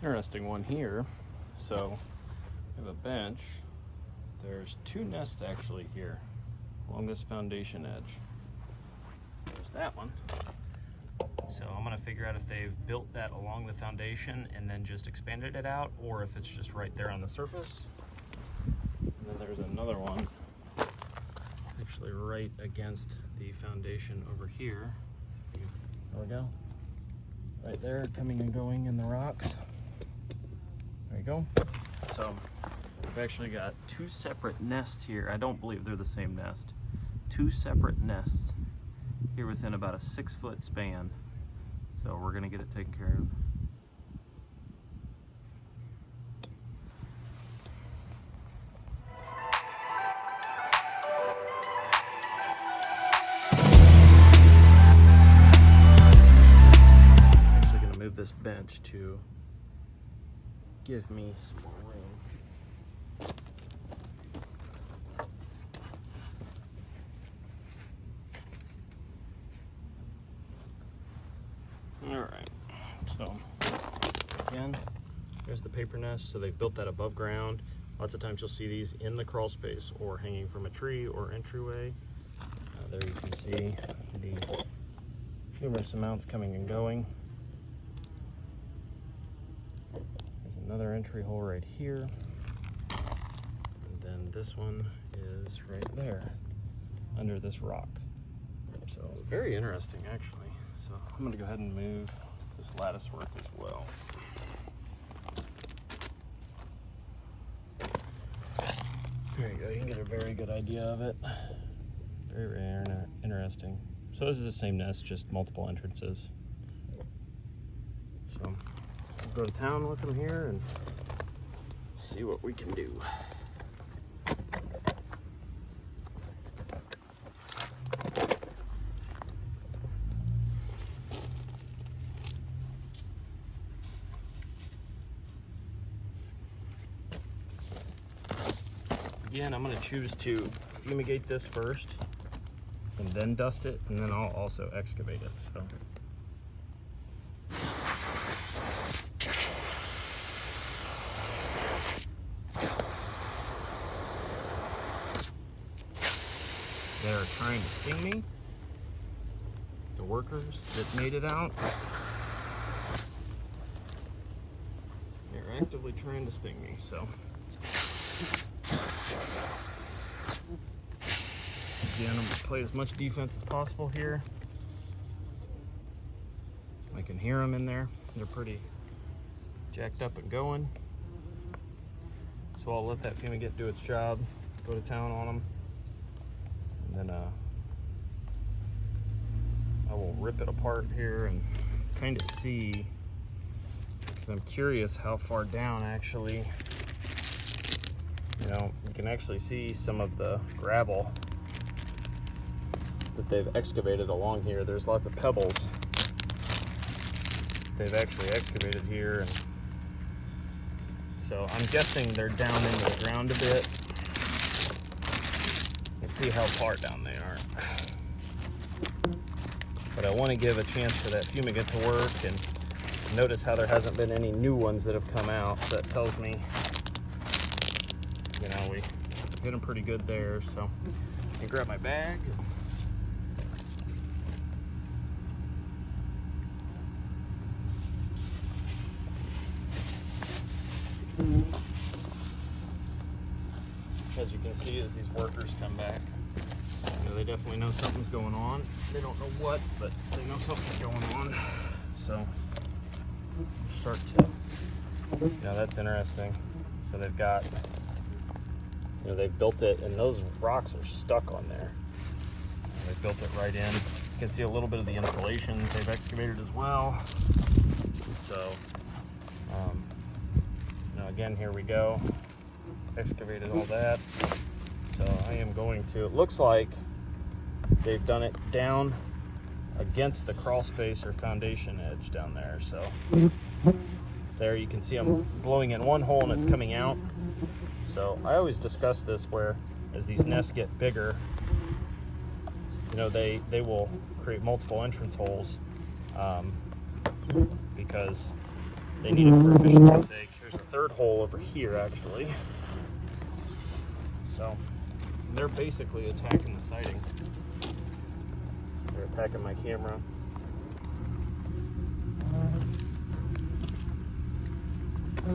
Interesting one here. So we have a bench. There's 2 nests actually here along this foundation edge. There's that one. So I'm gonna figure out if they've built that along the foundation and then just expanded it out, or if it's just right there on the surface. And then there's another one actually right against the foundation over here. There we go. Right there, coming and going in the rocks. There you go. So I've actually got 2 separate nests here. I don't believe they're the same nest. 2 separate nests here within about a 6-foot span. So we're gonna get it taken care of. I'm actually gonna move this bench to give me some more room. All right, so again, there's the paper nest. So they've built that above ground. Lots of times you'll see these in the crawl space or hanging from a tree or entryway. There you can see the numerous amounts coming and going. There's another entry hole right here. And then this one is right there under this rock. So very interesting actually. So I'm gonna go ahead and move this lattice work as well. There you go, you can get a very good idea of it. Very, very interesting. So this is the same nest, just multiple entrances. So we'll go to town with them here and see what we can do. Again, I'm going to choose to fumigate this first and then dust it, and then I'll also excavate it. So they're trying to sting me, the workers that made it out. They're actively trying to sting me, so again, I'm gonna play as much defense as possible here. I can hear them in there. They're pretty jacked up and going. So I'll let that fumigate do its job, go to town on them, and then I will rip it apart here and kind of see, because I'm curious how far down actually, you know, you can actually see some of the gravel that they've excavated along here. There's lots of pebbles they've actually excavated here, and so I'm guessing they're down into the ground a bit. We'll see how far down they are. But I want to give a chance for that fumigate to work, and notice how there hasn't been any new ones that have come out. That tells me, you know, we hit them pretty good there. So I can grab my bag. As you can see, as these workers come back, you know, they definitely know something's going on. They don't know what, but they know something's going on. So start to, yeah, that's interesting. So they've got, you know, they've built it, and those rocks are stuck on there. They built it right in. You can see a little bit of the insulation they've excavated as well. So, you know, again, here we go. Excavated all that. So I am going to, it looks like they've done it down against the crawl space or foundation edge down there. So there you can see I'm blowing in one hole and it's coming out. So I always discuss this where as these nests get bigger, you know, they will create multiple entrance holes because they need it for efficiency's sake. There's a third hole over here, actually. So they're basically attacking the siding. They're attacking my camera. I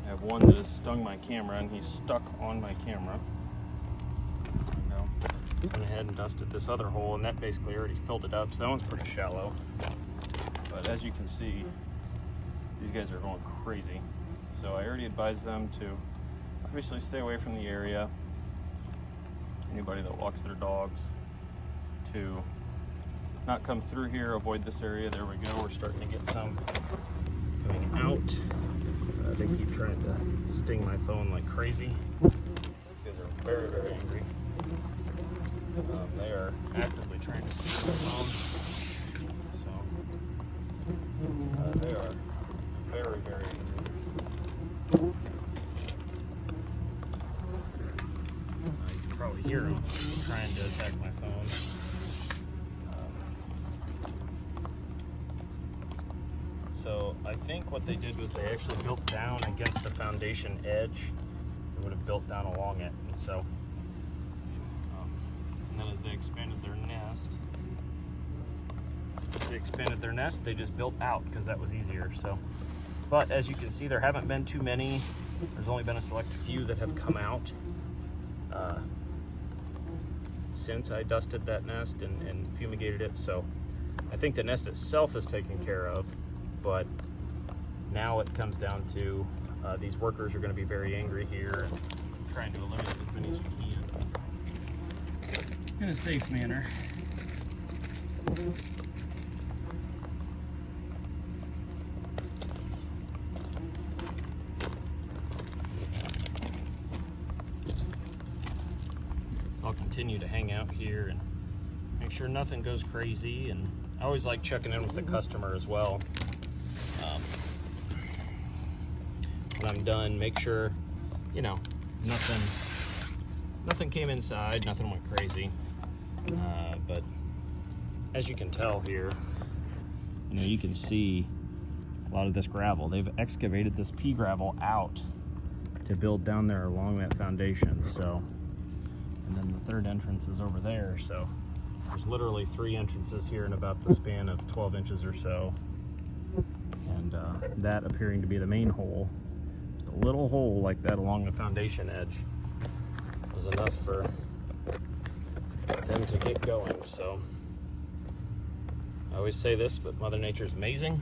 have one that has stung my camera, and he's stuck on my camera. Went ahead and dusted this other hole, and that basically already filled it up, so that one's pretty shallow. But as you can see, these guys are going crazy. So I already advised them to obviously stay away from the area. Anybody that walks their dogs to not come through here, avoid this area. There we go, we're starting to get some coming out. They keep trying to sting my phone like crazy. These guys are very, very angry. They are actively trying to steal my phone, so they are very, very angry. You can probably hear them trying to attack my phone. So I think what they did was they actually built down against the foundation edge. They would have built down along it, and so. And then as they expanded their nest, they just built out because that was easier. So, but as you can see, there haven't been too many. There's only been a select few that have come out since I dusted that nest and fumigated it. So I think the nest itself is taken care of, but now it comes down to these workers are going to be very angry here and trying to eliminate as many as you can in a safe manner. So I'll continue to hang out here and make sure nothing goes crazy, and I always like checking in with the customer as well. When I'm done, make sure, you know, nothing came inside, nothing went crazy. But as you can tell here, you know, you can see a lot of this gravel. They've excavated this pea gravel out to build down there along that foundation. So, and then the third entrance is over there. So there's literally 3 entrances here in about the span of 12 inches or so. And that appearing to be the main hole. Just a little hole like that along the foundation edge was enough for them to get going. So I always say this, but Mother Nature is amazing.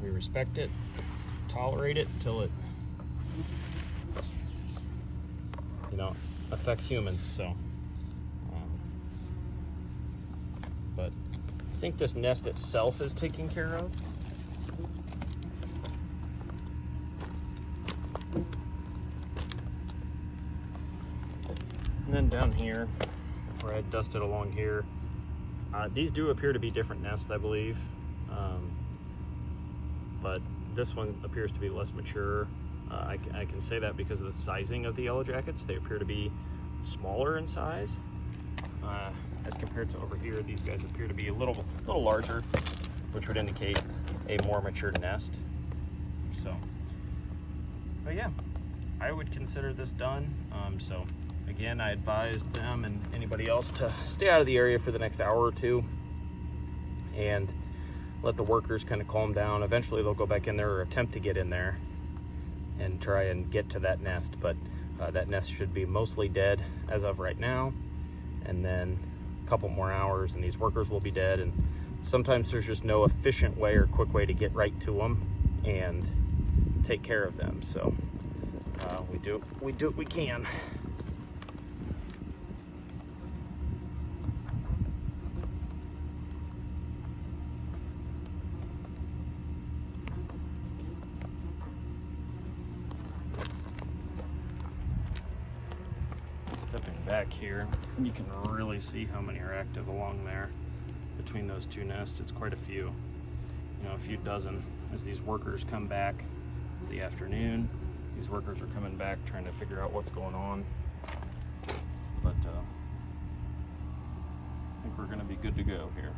We respect it, tolerate it until it, you know, affects humans. So, but I think this nest itself is taken care of. And then down here, where I dusted along here, these do appear to be different nests, I believe. But this one appears to be less mature. I can say that because of the sizing of the yellow jackets. They appear to be smaller in size. As compared to over here, these guys appear to be a little larger, which would indicate a more mature nest. So, but yeah, I would consider this done. So again, I advised them and anybody else to stay out of the area for the next hour or two and let the workers kind of calm down. Eventually they'll go back in there or attempt to get in there and try and get to that nest, but that nest should be mostly dead as of right now. And then a couple more hours and these workers will be dead. And sometimes there's just no efficient way or quick way to get right to them and take care of them. So we do what we can. Stepping back here, you can really see how many are active along there. Between those two nests, it's quite a few. You know, a few dozen as these workers come back It's the afternoon. These workers are coming back trying to figure out what's going on. But I think we're going to be good to go here.